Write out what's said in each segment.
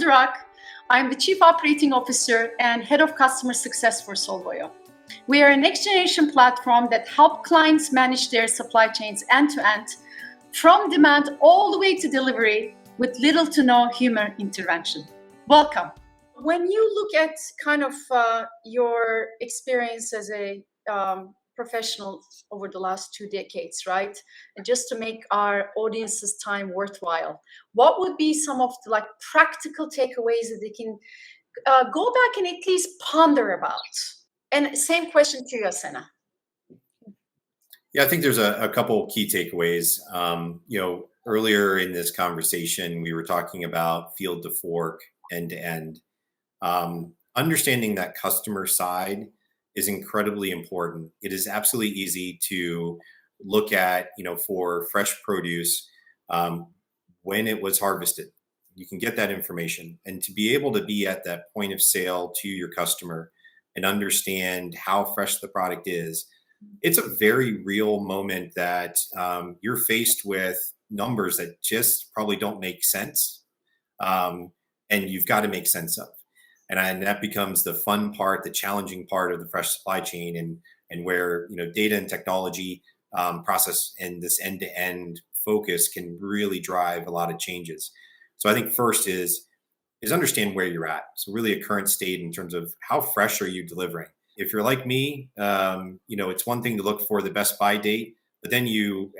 Durak. I'm the Chief Operating Officer and Head of Customer Success for Solvoyo. We are a next-generation platform that helps clients manage their supply chains end-to-end, from demand all the way to delivery, with little to no human intervention. Welcome. When you look at kind of your experience as a professional over the last 2 decades, right? And just to make our audience's time worthwhile, what would be some of the practical takeaways that they can go back and at least ponder about? And same question to you, Asena. Yeah, I think there's a couple key takeaways. Earlier in this conversation, we were talking about field to fork, end to end. Understanding that customer side is incredibly important. It is absolutely easy to look at, for fresh produce, when it was harvested. You can get that information, and to be able to be at that point of sale to your customer and understand how fresh the product is, it's a very real moment that you're faced with numbers that just probably don't make sense, and you've got to make sense of. And that becomes the fun part, the challenging part of the fresh supply chain, and where data and technology process and this end-to-end focus can really drive a lot of changes. So I think first is understand where you're at. So really a current state in terms of how fresh are you delivering. If you're like me, it's one thing to look for the best by date, but then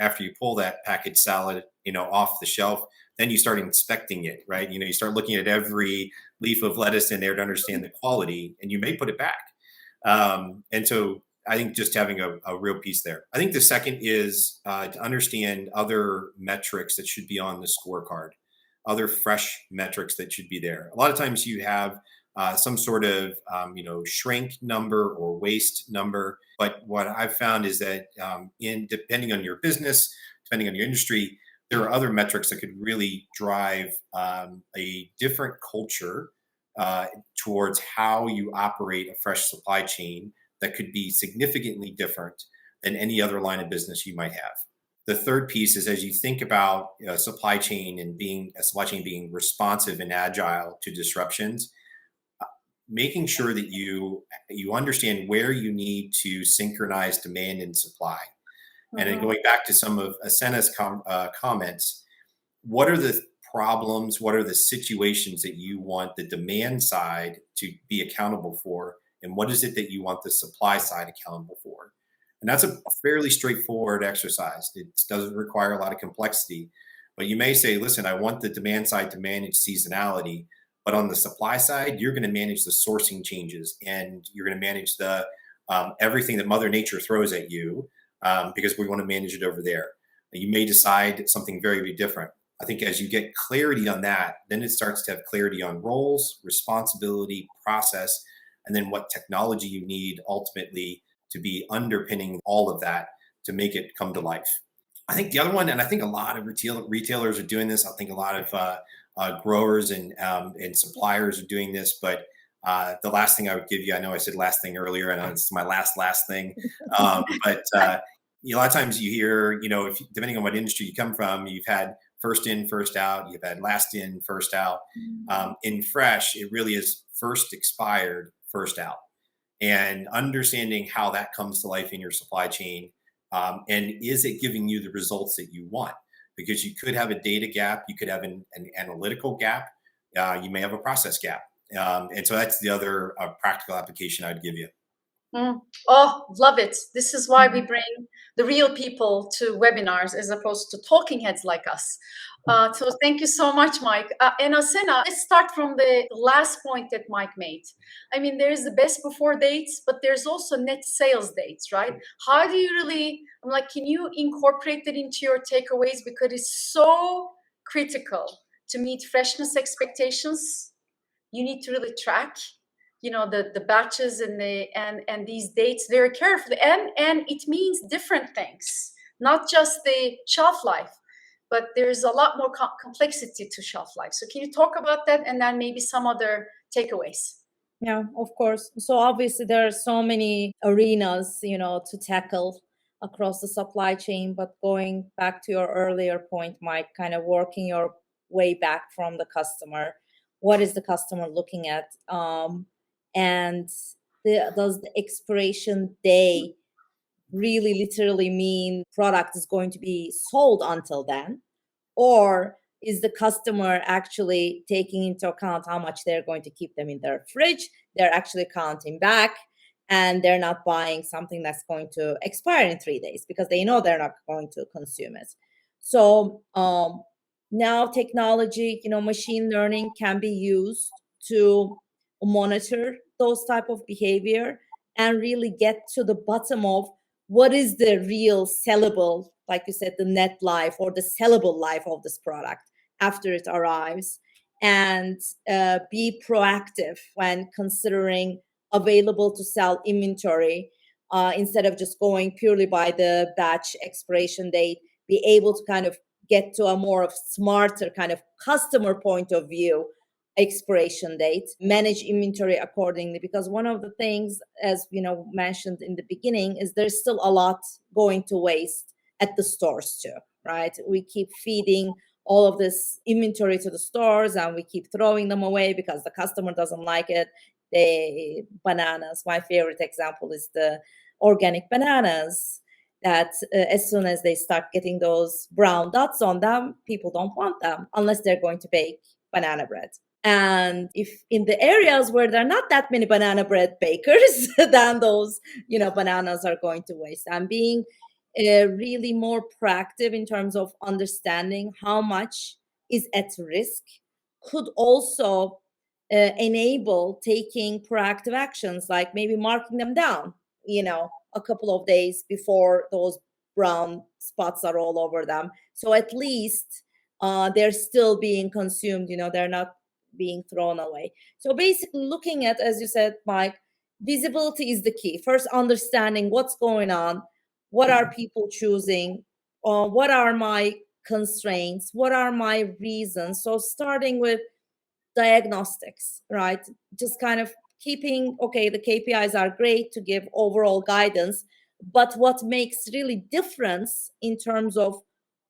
after you pull that packaged salad, off the shelf, then you start inspecting it, right? You start looking at every leaf of lettuce in there to understand the quality, and you may put it back. And so I think just having a real piece there. I think the second is to understand other metrics that should be on the scorecard, other fresh metrics that should be there. A lot of times you have some sort of shrink number or waste number, but what I've found is that depending on your business, depending on your industry, there are other metrics that could really drive a different culture towards how you operate a fresh supply chain that could be significantly different than any other line of business you might have. The third piece is, as you think about supply chain and being responsive and agile to disruptions, making sure that you understand where you need to synchronize demand and supply. And then going back to some of Asena's comments, what are the problems, what are the situations that you want the demand side to be accountable for, and what is it that you want the supply side accountable for? And that's a fairly straightforward exercise. It doesn't require a lot of complexity, but you may say, listen, I want the demand side to manage seasonality, but on the supply side, you're going to manage the sourcing changes, and you're going to manage the everything that Mother Nature throws at you, because we want to manage it over there. You may decide something very, very different. I think as you get clarity on that, then it starts to have clarity on roles, responsibility, process, and then what technology you need ultimately to be underpinning all of that to make it come to life. I think the other one, and I think a lot of retailers are doing this. I think a lot of growers and suppliers are doing this, but the last thing I would give you, I know I said last thing earlier, and it's my last thing, but a lot of times you hear, depending on what industry you come from, you've had first in, first out, you've had last in, first out. In fresh, it really is first expired, first out. And understanding how that comes to life in your supply chain, and is it giving you the results that you want? Because you could have a data gap, you could have an analytical gap, you may have a process gap. And so that's the other practical application I'd give you. Oh, love it. This is why we bring the real people to webinars as opposed to talking heads like us. So thank you so much, Mike. And Asena, let's start from the last point that Mike made. I mean, there is the best before dates, but there's also net sales dates, right? How do you really, can you incorporate that into your takeaways? Because it's so critical to meet freshness expectations. You need to really track the batches and these dates very carefully, and it means different things, not just the shelf life, but there's a lot more complexity to shelf life. So can you talk about that, and then maybe some other takeaways? Yeah, of course. So obviously there are so many arenas to tackle across the supply chain, but going back to your earlier point, Mike, kind of working your way back from the customer, what is the customer looking at, and does the expiration day really literally mean product is going to be sold until then, or is the customer actually taking into account how much they're going to keep them in their fridge? They're actually counting back, and they're not buying something that's going to expire in 3 days because they know they're not going to consume it. So now technology, machine learning can be used to monitor those type of behavior and really get to the bottom of what is the real sellable, like you said, the net life or the sellable life of this product after it arrives, and be proactive when considering available to sell inventory, instead of just going purely by the batch expiration date. Be able to kind of get to a more of smarter kind of customer point of view expiration date, manage inventory accordingly, because one of the things, as mentioned in the beginning, is there's still a lot going to waste at the stores too, right? We keep feeding all of this inventory to the stores and we keep throwing them away because the customer doesn't like it. The bananas, my favorite example is the organic bananas, that as soon as they start getting those brown dots on them, people don't want them unless they're going to bake banana bread. And if in the areas where there are not that many banana bread bakers, then those bananas are going to waste. And being really more proactive in terms of understanding how much is at risk could also enable taking proactive actions, like maybe marking them down a couple of days before those brown spots are all over them, so at least they're still being consumed, they're not being thrown away. So basically looking at, as you said, Mike, visibility is the key. First, understanding what's going on, what are people choosing, what are my constraints, what are my reasons. So starting with diagnostics, right? Just kind of keeping, okay, the KPIs are great to give overall guidance, but what makes really difference in terms of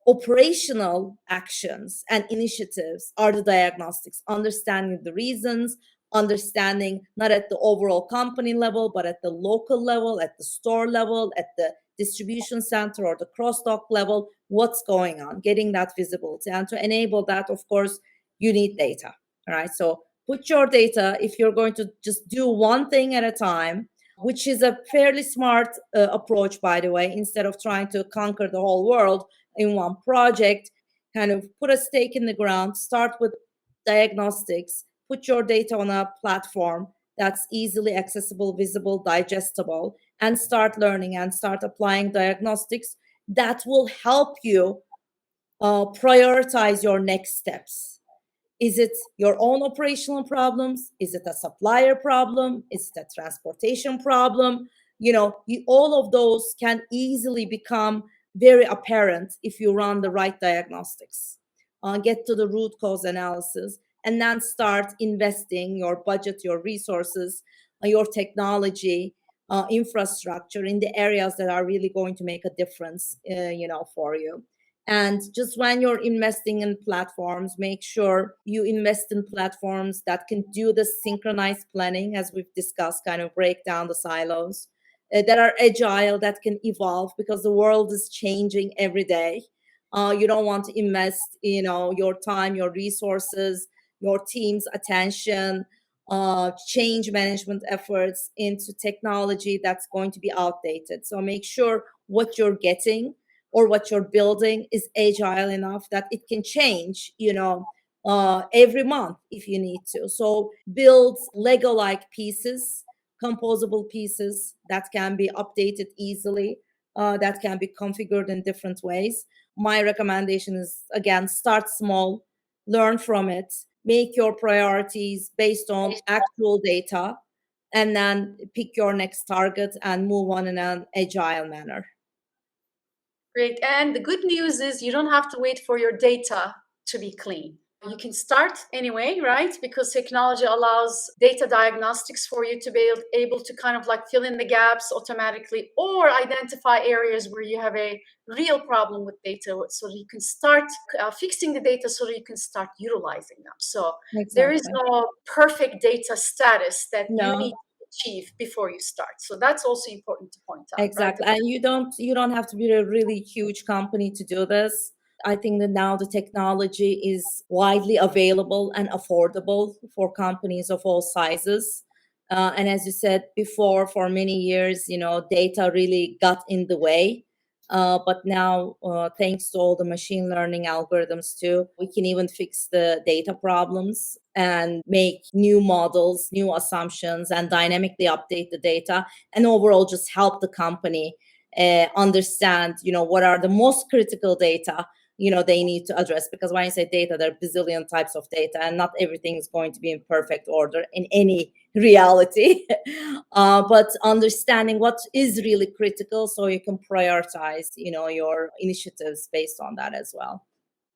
operational actions and initiatives are the diagnostics, understanding the reasons, understanding not at the overall company level, but at the local level, at the store level, at the distribution center or the cross-dock level, what's going on, getting that visibility. And to enable that, of course, you need data. All right. So put your data, if you're going to just do one thing at a time, which is a fairly smart approach, by the way, instead of trying to conquer the whole world in one project, kind of put a stake in the ground, start with diagnostics, put your data on a platform that's easily accessible, visible, digestible, and start learning and start applying diagnostics that will help you prioritize your next steps. Is it your own operational problems? Is it a supplier problem? Is it a transportation problem? All of those can easily become very apparent if you run the right diagnostics. Get to the root cause analysis, and then start investing your budget, your resources, your technology, infrastructure in the areas that are really going to make a difference, for you. And just when you're investing in platforms, make sure you invest in platforms that can do the synchronized planning, as we've discussed, kind of break down the silos, that are agile, that can evolve, because the world is changing every day. You don't want to invest, your time, your resources, your team's attention, change management efforts into technology that's going to be outdated. So make sure what you're getting or what you're building is agile enough that it can change, every month if you need to. So build Lego-like pieces, composable pieces that can be updated easily, that can be configured in different ways. My recommendation is, again, start small, learn from it, make your priorities based on actual data, and then pick your next target and move on in an agile manner. Great. And the good news is you don't have to wait for your data to be clean. You can start anyway, right? Because technology allows data diagnostics for you to be able to kind of like fill in the gaps automatically, or identify areas where you have a real problem with data, so that you can start fixing the data, so that you can start utilizing them. So there is Exactly. no perfect data status that you need No, to achieve before you start. So that's also important to point out, right? exactly. And you don't have to be a really huge company to do this. I think that now the technology is widely available and affordable for companies of all sizes. And as you said before, for many years, data really got in the way. But now, thanks to all the machine learning algorithms too, we can even fix the data problems and make new models, new assumptions, and dynamically update the data, and overall just help the company understand, what are the most critical data they need to address. Because when I say data, there are bazillion types of data, and not everything is going to be in perfect order in any reality. But understanding what is really critical, so you can prioritize your initiatives based on that as well.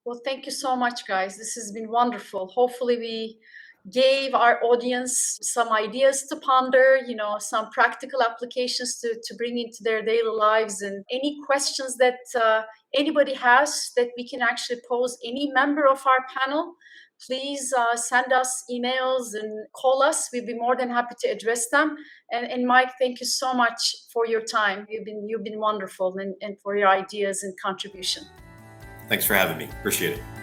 Well, thank you so much, guys. This has been wonderful. Hopefully, we gave our audience some ideas to ponder, some practical applications to bring into their daily lives, and any questions that anybody has that we can actually pose, any member of our panel, please send us emails and call us. We'd be more than happy to address them. And Mike, thank you so much for your time. You've been wonderful, and for your ideas and contribution. Thanks for having me. Appreciate it.